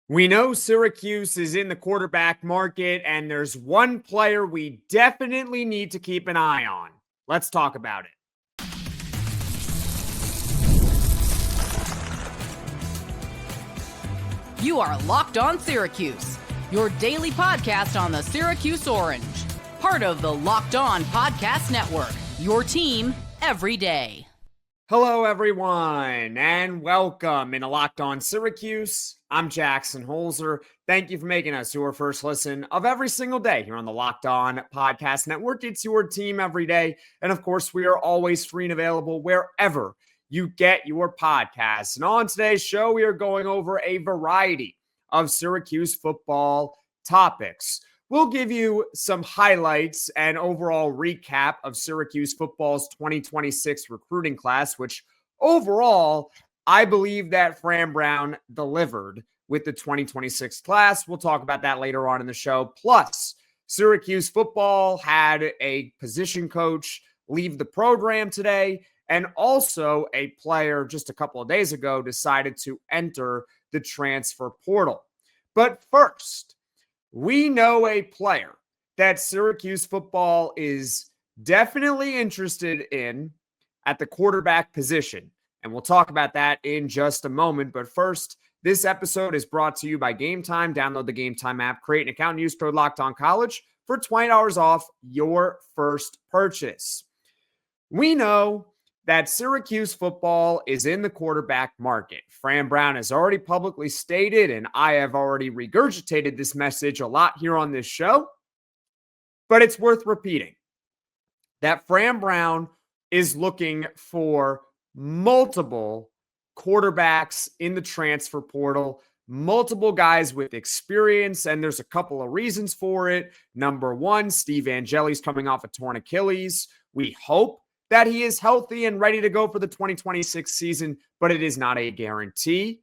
We know Syracuse is in the quarterback market, and there's one player we definitely need to keep an eye on. Let's talk about it. You are Locked On Syracuse, your daily podcast on the Syracuse Orange. Part of the Locked On Podcast Network, your team every day. Hello, everyone, and welcome into Locked On Syracuse. I'm Jackson Holzer. Thank you for making us your first listen of every single day here on the Locked On Podcast Network. It's your team every day. And of course, we are always free and available wherever you get your podcasts. And on today's show, we are going over a variety of Syracuse football topics. We'll give you some highlights and overall recap of Syracuse football's 2026 recruiting class, which overall, I believe that Fran Brown delivered with the 2026 class. We'll talk about that later on in the show. Plus, Syracuse football had a position coach leave the program today, and also a player just a couple of days ago decided to enter the transfer portal. But first, we know a player that Syracuse football is definitely interested in at the quarterback position. And we'll talk about that in just a moment. But first, this episode is brought to you by Game Time. Download the Game Time app, create an account, and use code LOCKEDONCollege for $20 off your first purchase. We know that Syracuse football is in the quarterback market. Fran Brown has already publicly stated, and I have already regurgitated this message a lot here on this show, but it's worth repeating that Fran Brown is looking for multiple quarterbacks in the transfer portal, multiple guys with experience, and there's a couple of reasons for it. Number one, Steve Angeli's coming off a torn Achilles. We hope that he is healthy and ready to go for the 2026 season, but it is not a guarantee.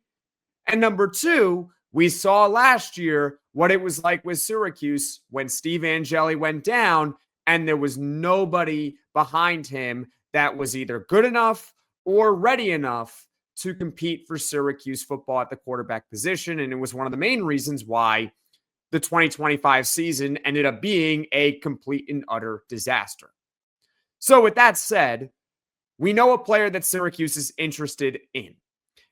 And number two, we saw last year what it was like with Syracuse when Steve Angeli went down and there was nobody behind him that was either good enough or ready enough to compete for Syracuse football at the quarterback position. And it was one of the main reasons why the 2025 season ended up being a complete and utter disaster. So with that said, we know a player that Syracuse is interested in,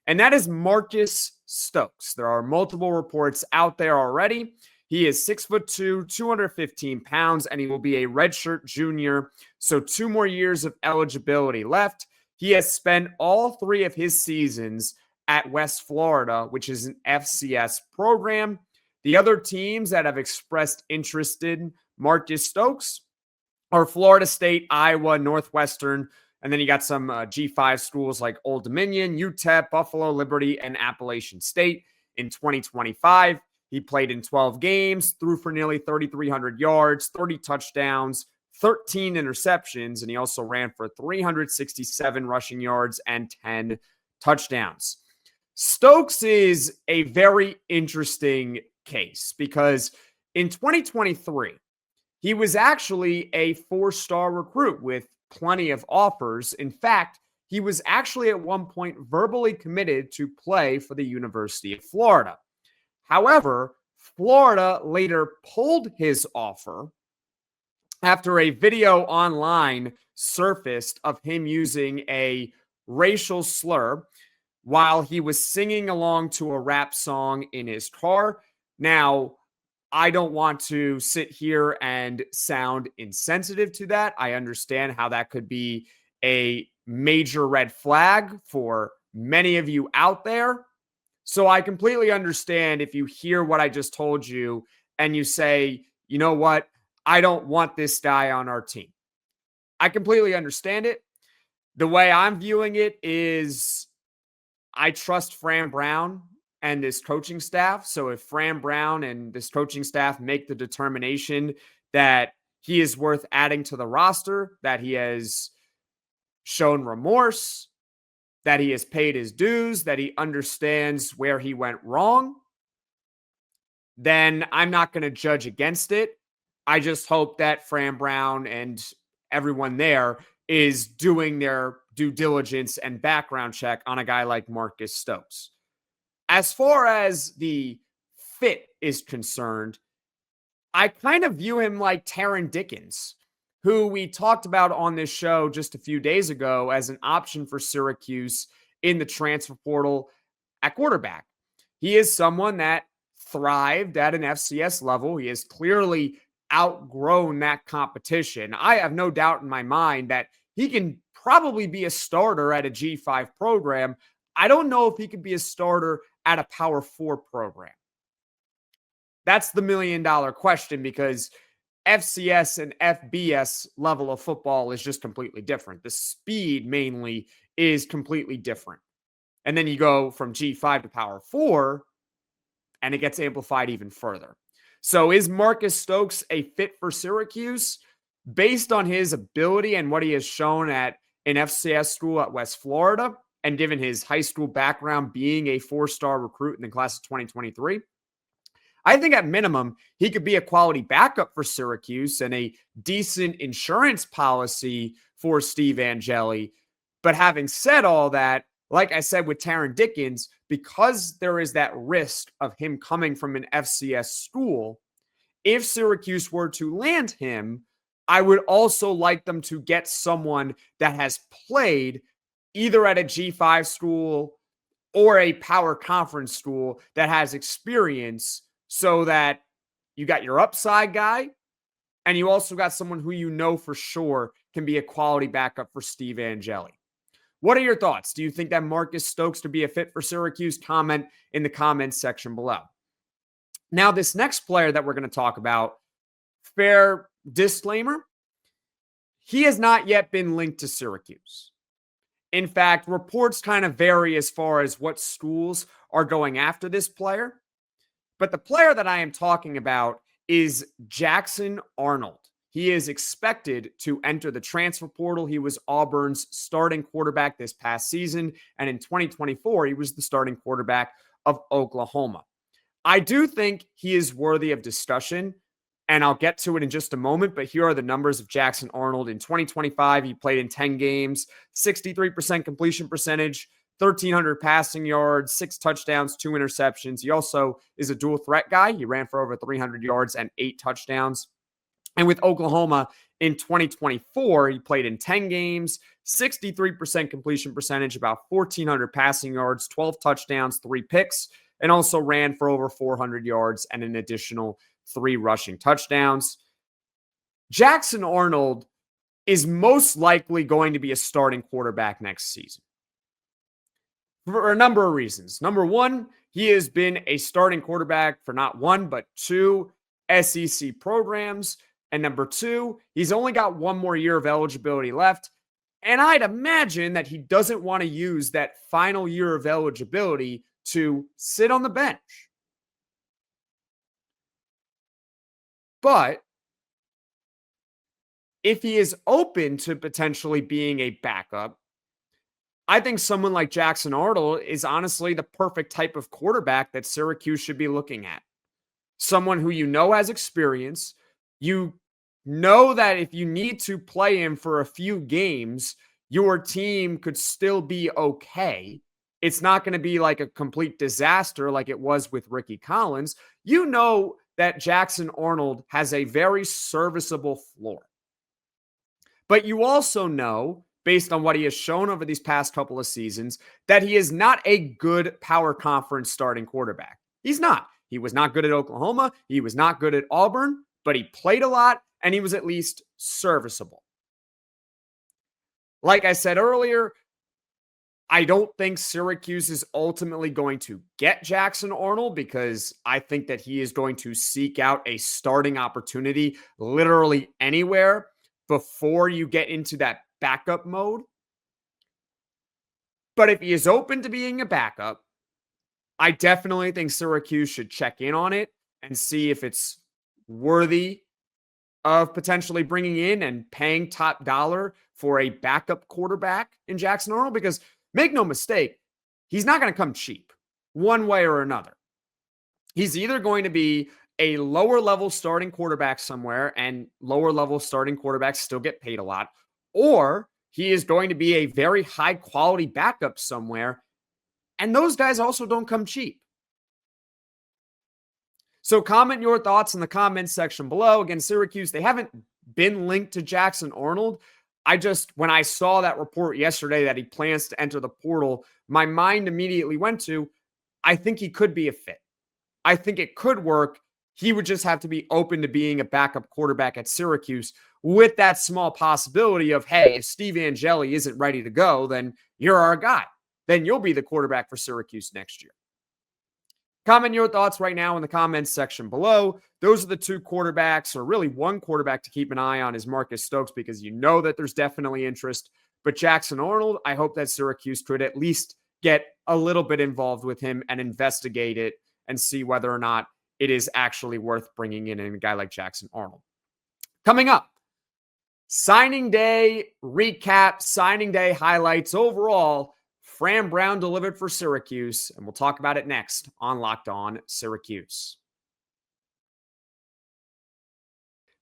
and that is Marcus Stokes. There are multiple reports out there already. He is 6'2", 215 pounds, and he will be a redshirt junior, so 2 more years of eligibility left. He has spent all 3 of his seasons at West Florida, which is an FCS program. The other teams that have expressed interest in Marcus Stokes are Florida State, Iowa, Northwestern, and then you got some G5 schools like Old Dominion, UTEP, Buffalo, Liberty, and Appalachian State. In 2025, he played in 12 games, threw for nearly 3,300 yards, 30 touchdowns, 13 interceptions, and he also ran for 367 rushing yards and 10 touchdowns. Stokes is a very interesting case because in 2023, he was actually a 4-star recruit with plenty of offers. In fact, he was actually at one point verbally committed to play for the University of Florida. However, Florida later pulled his offer after a video online surfaced of him using a racial slur while he was singing along to a rap song in his car. Now, I don't want to sit here and sound insensitive to that. I understand how that could be a major red flag for many of you out there. So I completely understand if you hear what I just told you and you say, you know what, I don't want this guy on our team. I completely understand it. The way I'm viewing it is I trust Fran Brown and this coaching staff. So if Fran Brown and this coaching staff make the determination that he is worth adding to the roster, that he has shown remorse, that he has paid his dues, that he understands where he went wrong, then I'm not going to judge against it. I just hope that Fran Brown and everyone there is doing their due diligence and background check on a guy like Marcus Stokes. As far as the fit is concerned, I kind of view him like Taron Dickens, who we talked about on this show just a few days ago as an option for Syracuse in the transfer portal at quarterback. He is someone that thrived at an FCS level. He has clearly outgrown that competition. I have no doubt in my mind that he can probably be a starter at a G5 program. I don't know if he could be a starter at a Power 4 program. That's the $1 million question, because FCS and FBS level of football is just completely different. The speed mainly is completely different. And then you go from G5 to Power 4, and it gets amplified even further. So is Marcus Stokes a fit for Syracuse? Based on his ability and what he has shown at an FCS school at West Florida, and given his high school background being a 4-star recruit in the class of 2023, I think at minimum, he could be a quality backup for Syracuse and a decent insurance policy for Steve Angeli. But having said all that, like I said with Taron Dickens, because there is that risk of him coming from an FCS school, if Syracuse were to land him, I would also like them to get someone that has played either at a G5 school or a power conference school that has experience, so that you got your upside guy and you also got someone who you know for sure can be a quality backup for Steve Angeli. What are your thoughts? Do you think that Marcus Stokes to be a fit for Syracuse? Comment in the comments section below. Now, this next player that we're going to talk about, fair disclaimer, he has not yet been linked to Syracuse. In fact, reports kind of vary as far as what schools are going after this player. But the player that I am talking about is Jackson Arnold. He is expected to enter the transfer portal. He was Auburn's starting quarterback this past season, and in 2024, he was the starting quarterback of Oklahoma. I do think he is worthy of discussion, and I'll get to it in just a moment, but here are the numbers of Jackson Arnold. In 2025, he played in 10 games, 63% completion percentage, 1,300 passing yards, 6 touchdowns, 2 interceptions. He also is a dual threat guy. He ran for over 300 yards and 8 touchdowns. And with Oklahoma in 2024, he played in 10 games, 63% completion percentage, about 1,400 passing yards, 12 touchdowns, 3 picks, and also ran for over 400 yards and an additional 3 rushing touchdowns. Jackson Arnold is most likely going to be a starting quarterback next season, for a number of reasons. Number one, he has been a starting quarterback for not one, but 2 SEC programs. And number 2, he's only got 1 more year of eligibility left. And I'd imagine that he doesn't want to use that final year of eligibility to sit on the bench. But if he is open to potentially being a backup, I think someone like Jackson Arnold is honestly the perfect type of quarterback that Syracuse should be looking at. Someone who you know has experience. You know that if you need to play him for a few games, your team could still be okay. It's not going to be like a complete disaster like it was with Ricky Collins. You know that Jackson Arnold has a very serviceable floor. But you also know, based on what he has shown over these past couple of seasons, that he is not a good power conference starting quarterback. He's not. He was not good at Oklahoma. He was not good at Auburn, but he played a lot and he was at least serviceable. Like I said earlier, I don't think Syracuse is ultimately going to get Jackson Arnold, because I think that he is going to seek out a starting opportunity literally anywhere before you get into that backup mode. But if he is open to being a backup, I definitely think Syracuse should check in on it and see if it's worthy of potentially bringing in and paying top dollar for a backup quarterback in Jackson Arnold, because make no mistake, he's not going to come cheap one way or another. He's either going to be a lower level starting quarterback somewhere, and lower level starting quarterbacks still get paid a lot, or he is going to be a very high quality backup somewhere, and those guys also don't come cheap. So comment your thoughts in the comments section below. Again, Syracuse, they haven't been linked to Jackson Arnold. When I saw that report yesterday that he plans to enter the portal, my mind immediately went to, I think he could be a fit. I think it could work. He would just have to be open to being a backup quarterback at Syracuse with that small possibility of, hey, if Steve Angeli isn't ready to go, then you're our guy. Then you'll be the quarterback for Syracuse next year. Comment your thoughts right now in the comments section below. Those are the two quarterbacks, or really one quarterback to keep an eye on is Marcus Stokes, because you know that there's definitely interest. But Jackson Arnold, I hope that Syracuse could at least get a little bit involved with him and investigate it and see whether or not it is actually worth bringing in a guy like Jackson Arnold. Coming up, signing day recap, signing day highlights. Overall, Fran Brown delivered for Syracuse, and we'll talk about it next on Locked On Syracuse.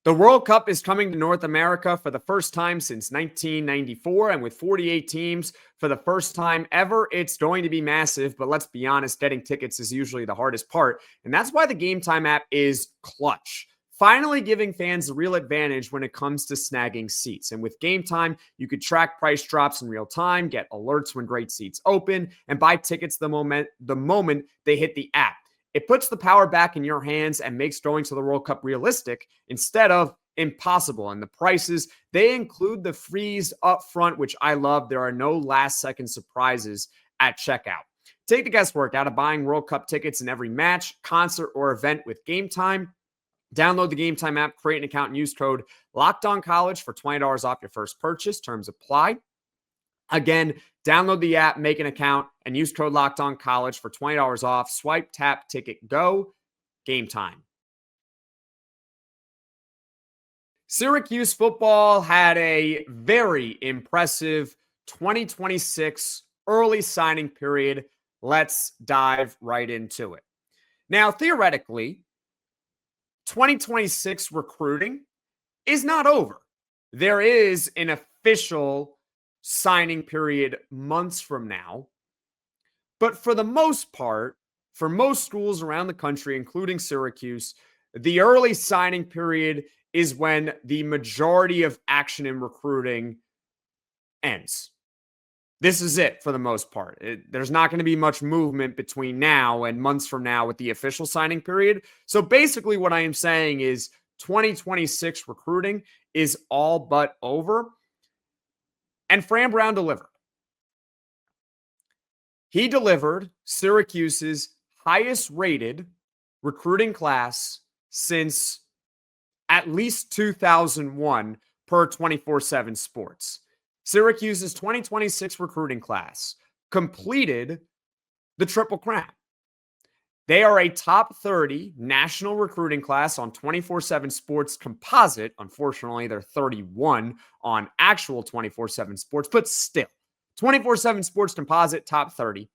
The World Cup is coming to North America for the first time since 1994, and with 48 teams for the first time ever, it's going to be massive. But let's be honest, getting tickets is usually the hardest part, and that's why the Game Time app is clutch. Finally giving fans a real advantage when it comes to snagging seats. And with Game Time, you could track price drops in real time, get alerts when great seats open, and buy tickets the moment they hit the app. It puts the power back in your hands and makes going to the World Cup realistic instead of impossible. And the prices, they include the freeze up front, which I love. There are no last-second surprises at checkout. Take the guesswork out of buying World Cup tickets in every match, concert, or event with Game Time. Download the Game Time app, create an account, and use code LOCKEDONCollege for $20 off your first purchase. Terms apply. Again, download the app, make an account, and use code LOCKEDONCollege for $20 off. Swipe, tap, ticket, go. Game Time. Syracuse football had a very impressive 2026 early signing period. Let's dive right into it. Now, theoretically, 2026 recruiting is not over. There is an official signing period months from now. But for the most part, for most schools around the country, including Syracuse, the early signing period is when the majority of action in recruiting ends. This is it for the most part. There's not going to be much movement between now and months from now with the official signing period. So basically what I am saying is 2026 recruiting is all but over. And Fran Brown delivered. He delivered Syracuse's highest rated recruiting class since at least 2001 per 24/7 Sports. Syracuse's 2026 recruiting class completed the Triple Crown. They are a top 30 national recruiting class on 24/7 Sports composite. Unfortunately, they're 31 on actual 24/7 Sports, but still. 24/7 Sports composite, top 30.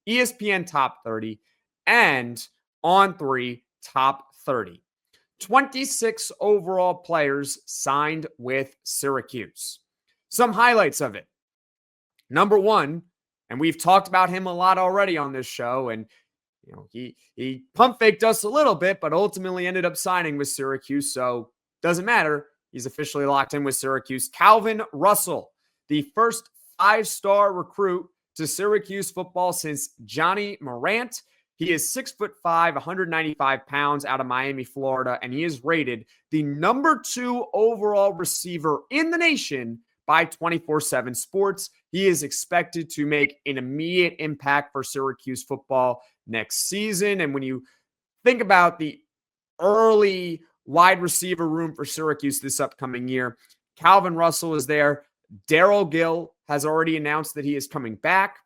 ESPN, top 30. And On3, top 30. 26 overall players signed with Syracuse. Some highlights of it. Number one, and we've talked about him a lot already on this show, and he pump faked us a little bit, but ultimately ended up signing with Syracuse, so doesn't matter. He's officially locked in with Syracuse. Calvin Russell, the first 5-star recruit to Syracuse football since Johnny Morant. He is 6'5", 195 pounds, out of Miami, Florida, and he is rated the number 2 overall receiver in the nation by 24/7 Sports. He is expected to make an immediate impact for Syracuse football next season. And when you think about the early wide receiver room for Syracuse this upcoming year, Calvin Russell is there. Darryl Gill has already announced that he is coming back.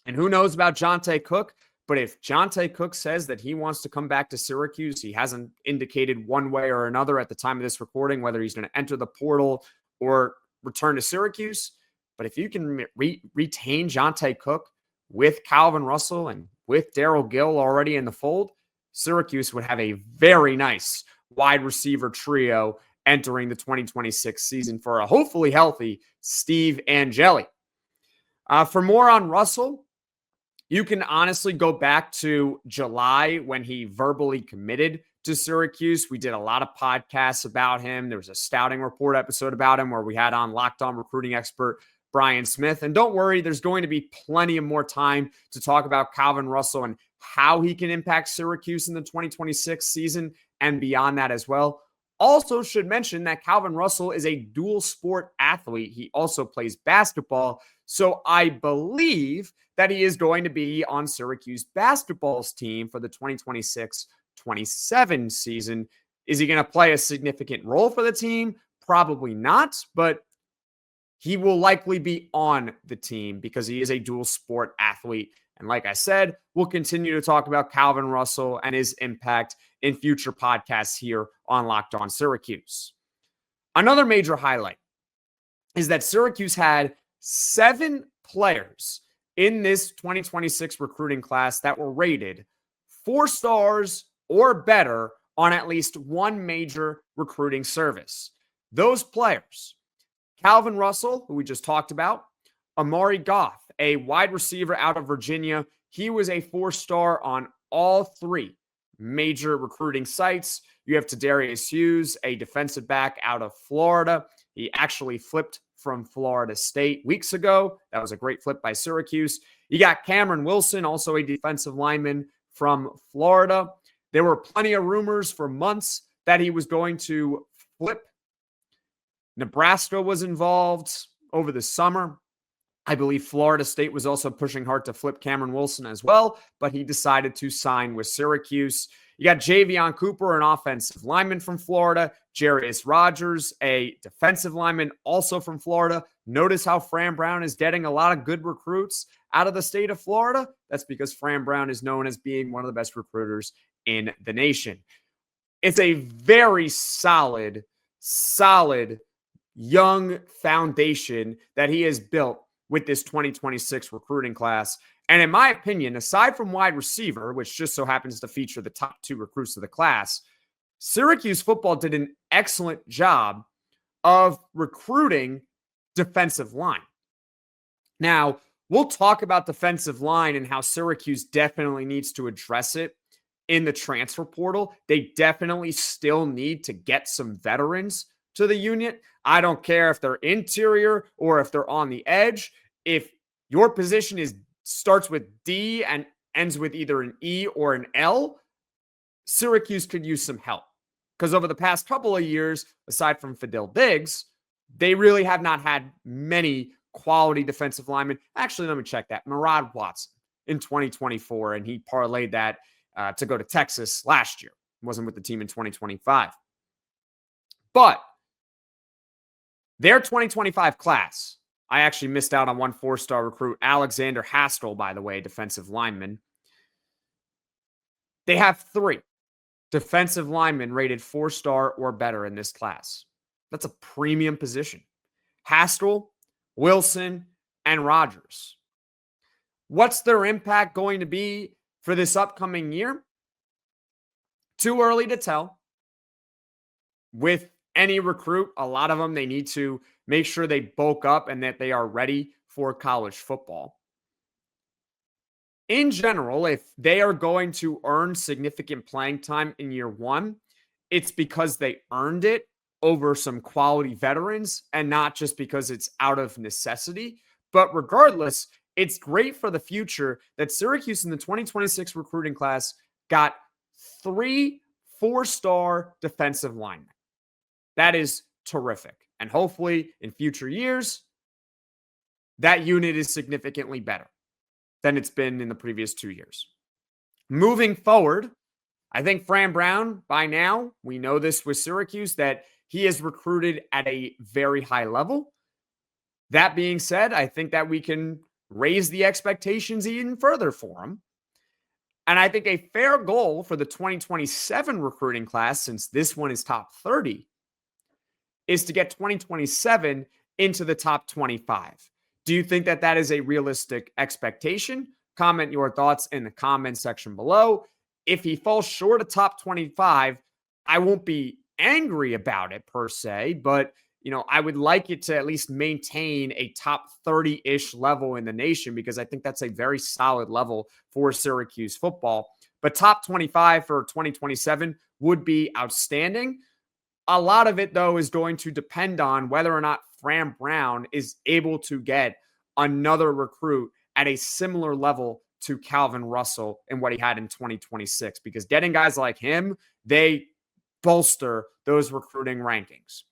And who knows about Jonte Cook? But if Jonte Cook says that he wants to come back to Syracuse, he hasn't indicated one way or another at the time of this recording whether he's going to enter the portal or return to Syracuse. But if you can retain Jonte Cook with Calvin Russell and with Darryl Gill already in the fold, Syracuse would have a very nice wide receiver trio entering the 2026 season for a hopefully healthy Steve Angeli. For more on Russell, You can honestly go back to July when he verbally committed to Syracuse. We did a lot of podcasts about him. There was a scouting report episode about him where we had on Locked On recruiting expert Brian Smith. And don't worry, there's going to be plenty of more time to talk about Calvin Russell and how he can impact Syracuse in the 2026 season and beyond that as well. Also should mention that Calvin Russell is a dual sport athlete. He also plays basketball. So I believe that he is going to be on Syracuse basketball's team for the 2026-27 season. Is he going to play a significant role for the team? Probably not, but he will likely be on the team because he is a dual sport athlete. And like I said, we'll continue to talk about Calvin Russell and his impact in future podcasts here on Locked On Syracuse. Another major highlight is that Syracuse had 7 players in this 2026 recruiting class that were rated 4 stars or better on at least one major recruiting service. Those players: Calvin Russell, who we just talked about; Amari Goff, a wide receiver out of Virginia. He was a 4-star on all 3 major recruiting sites. You have Tadarius Hughes, a defensive back out of Florida. He actually flipped from Florida State weeks ago. That was a great flip by Syracuse. You got Cameron Wilson, also a defensive lineman from Florida. There were plenty of rumors for months that he was going to flip. Nebraska was involved over the summer. I believe Florida State was also pushing hard to flip Cameron Wilson as well, but he decided to sign with Syracuse. You got Javion Cooper, an offensive lineman from Florida; Jarius Rogers, a defensive lineman also from Florida. Notice how Fran Brown is getting a lot of good recruits out of the state of Florida. That's because Fran Brown is known as being one of the best recruiters in the nation. It's a very solid young foundation that he has built with this 2026 recruiting class. And in my opinion, aside from wide receiver, which just so happens to feature the top 2 recruits of the class, Syracuse football did an excellent job of recruiting defensive line. Now, we'll talk about defensive line and how Syracuse definitely needs to address it in the transfer portal. They definitely still need to get some veterans to the unit. I don't care if they're interior or if they're on the edge. If your position starts with D and ends with either an E or an L, Syracuse could use some help. Because over the past couple of years, aside from Fidel Diggs, they really have not had many quality defensive linemen. Actually, let me check that. Murad Watson in 2024, and he parlayed that to go to Texas last year. Wasn't with the team in 2025. But their 2025 class, I actually missed out on one 4-star recruit, Alexander Haskell, by the way, defensive lineman. They have 3 defensive linemen rated 4-star or better in this class. That's a premium position. Haskell, Wilson, and Rogers. What's their impact going to be for this upcoming year? Too early to tell. With any recruit, a lot of them, they need to make sure they bulk up and that they are ready for college football. In general, if they are going to earn significant playing time in year 1, it's because they earned it over some quality veterans and not just because it's out of necessity. But regardless, it's great for the future that Syracuse in the 2026 recruiting class got 3 4-star defensive linemen. That is terrific. And hopefully in future years, that unit is significantly better than it's been in the previous 2 years. Moving forward, I think Fran Brown, by now, we know this with Syracuse, that he has recruited at a very high level. That being said, I think that we can raise the expectations even further for him. And I think a fair goal for the 2027 recruiting class, since this one is top 30, is to get 2027 into the top 25. Do you think that that is a realistic expectation? Comment your thoughts in the comment section below. If he falls short of top 25, I won't be angry about it per se, but I would like it to at least maintain a top 30-ish level in the nation because I think that's a very solid level for Syracuse football. But top 25 for 2027 would be outstanding. A lot of it, though, is going to depend on whether or not Fran Brown is able to get another recruit at a similar level to Calvin Russell and what he had in 2026, because getting guys like him, they bolster those recruiting rankings.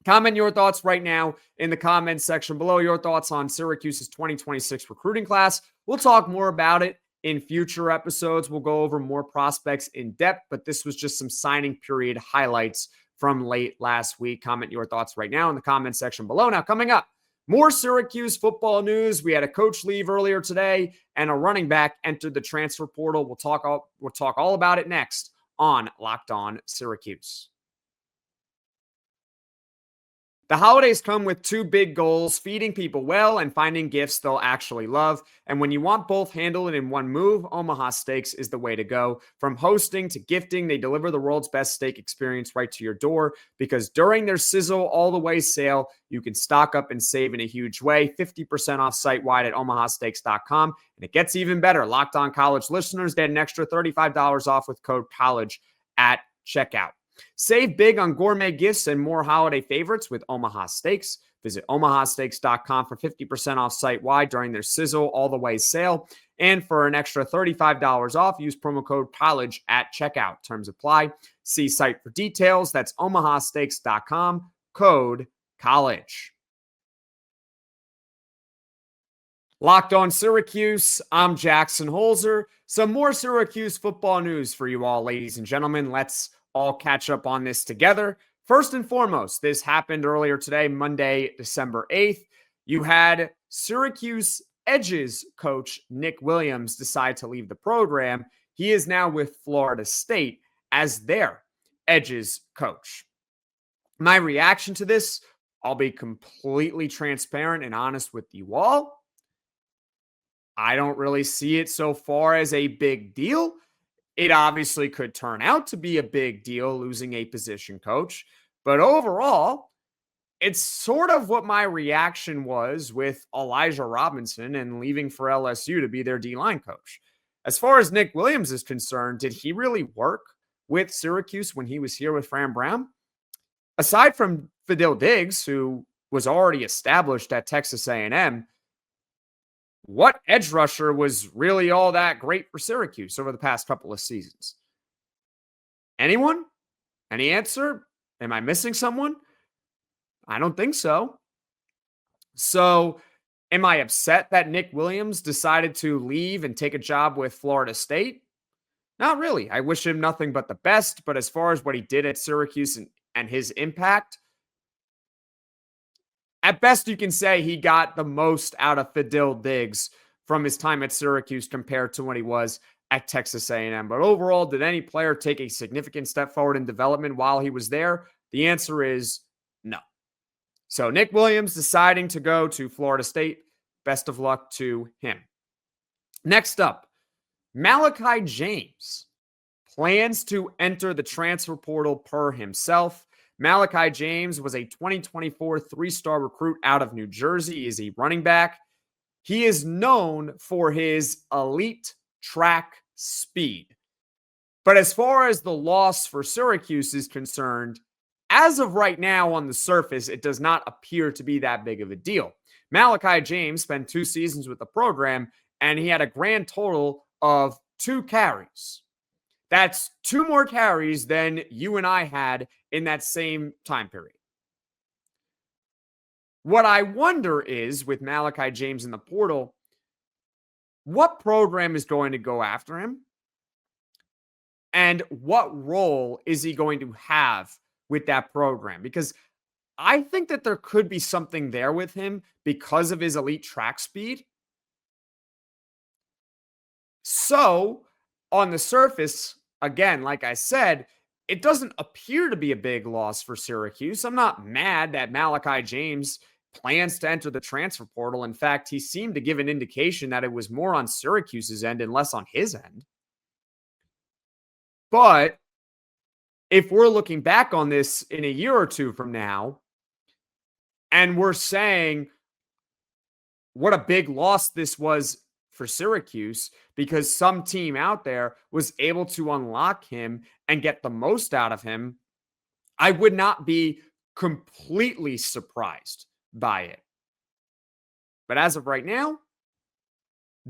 Comment your thoughts right now in the comments section below. Your thoughts on Syracuse's 2026 recruiting class. We'll talk more about it in future episodes. We'll go over more prospects in depth, but this was just some signing period highlights from late last week. Comment your thoughts right now in the comment section below. Now, coming up, more Syracuse football news. We had a coach leave earlier today, and a running back entered the transfer portal. We'll talk all about it next on Locked On Syracuse. The holidays come with two big goals: feeding people well and finding gifts they'll actually love. And when you want both handled in one move, Omaha Steaks is the way to go. From hosting to gifting, they deliver the world's best steak experience right to your door, because during their Sizzle All the Way sale, you can stock up and save in a huge way. 50% off site-wide at omahasteaks.com. And it gets even better. Locked On College listeners get an extra $35 off with code COLLEGE at checkout. Save big on gourmet gifts and more holiday favorites with Omaha Steaks. Visit omahasteaks.com for 50% off site-wide during their Sizzle All the Way sale. And for an extra $35 off, use promo code COLLEGE at checkout. Terms apply. See site for details. That's omahasteaks.com, code COLLEGE. Locked On Syracuse, I'm Jackson Holzer. Some more Syracuse football news for you all, ladies and gentlemen. Let's all catch up on this together. First and foremost, this happened earlier today, Monday, December 8th. You had Syracuse Edge's coach, Nick Williams, decide to leave the program. He is now with Florida State as their Edge's coach. My reaction to this, I'll be completely transparent and honest with you all. I don't really see it so far as a big deal. It obviously could turn out to be a big deal losing a position coach, but overall, it's sort of what my reaction was with Elijah Robinson and leaving for LSU to be their D-line coach. As far as Nick Williams is concerned, did he really work with Syracuse when he was here with Fran Brown? Aside from Fidel Diggs, who was already established at Texas A&M, what edge rusher was really all that great for Syracuse over the past couple of seasons? Anyone? Any answer? Am I missing someone? I don't think so. So, am I upset that Nick Williams decided to leave and take a job with Florida State? Not really. I wish him nothing but the best, but as far as what he did at Syracuse and his impact, at best, you can say he got the most out of Fidel Diggs from his time at Syracuse compared to when he was at Texas A&M. But overall, did any player take a significant step forward in development while he was there? The answer is no. So Nick Williams deciding to go to Florida State. Best of luck to him. Next up, Malachi James plans to enter the transfer portal per himself. Malachi James was a 2024 three-star recruit out of New Jersey. He is a running back. He is known for his elite track speed. But as far as the loss for Syracuse is concerned, as of right now on the surface, it does not appear to be that big of a deal. Malachi James spent 2 seasons with the program, and he had a grand total of 2 carries. That's 2 more carries than you and I had in that same time period. What I wonder is, with Malachi James in the portal, what program is going to go after him? And what role is he going to have with that program? Because I think that there could be something there with him because of his elite track speed. So, on the surface, again, like I said, it doesn't appear to be a big loss for Syracuse. I'm not mad that Malachi James plans to enter the transfer portal. In fact, he seemed to give an indication that it was more on Syracuse's end and less on his end. But if we're looking back on this in a year or two from now, And we're saying what a big loss this was for Syracuse because some team out there was able to unlock him and get the most out of him. I would not be completely surprised by it. But as of right now,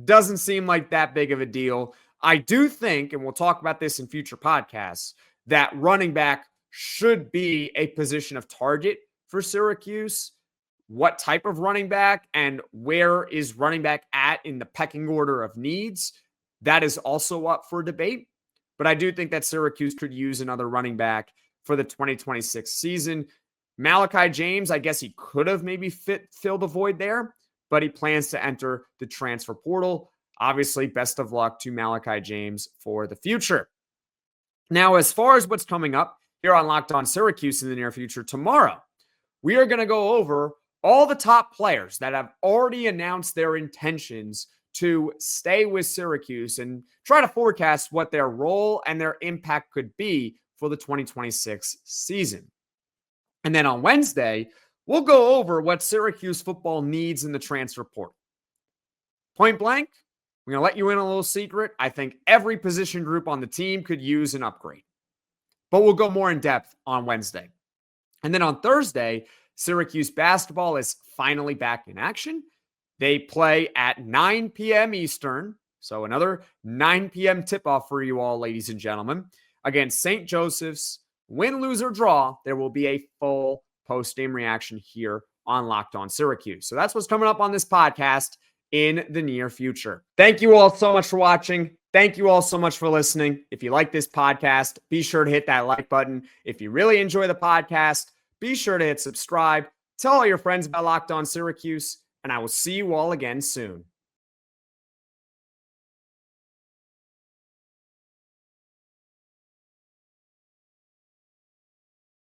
doesn't seem like that big of a deal. I do think, and we'll talk about this in future podcasts, that running back should be a position of target for Syracuse. What type of running back and where is running back at in the pecking order of needs? That is also up for debate. But I do think that Syracuse could use another running back for the 2026 season. Malachi James, I guess he could have maybe filled a void there, but he plans to enter the transfer portal. Obviously, best of luck to Malachi James for the future. Now, as far as what's coming up here on Locked On Syracuse in the near future, tomorrow, we are going to go over all the top players that have already announced their intentions to stay with Syracuse and try to forecast what their role and their impact could be for the 2026 season. And then on Wednesday, we'll go over what Syracuse football needs in the transfer portal. Point blank, I'm going to let you in a little secret. I think every position group on the team could use an upgrade. But we'll go more in depth on Wednesday. And then on Thursday, Syracuse basketball is finally back in action. They play at 9 p.m. Eastern. So another 9 p.m. tip-off for you all, ladies and gentlemen, against St. Joseph's. Win, lose, or draw, there will be a full post-game reaction here on Locked On Syracuse. So that's what's coming up on this podcast in the near future. Thank you all so much for watching. Thank you all so much for listening. If you like this podcast, be sure to hit that like button. If you really enjoy the podcast, be sure to hit subscribe. Tell all your friends about Locked On Syracuse, and I will see you all again soon.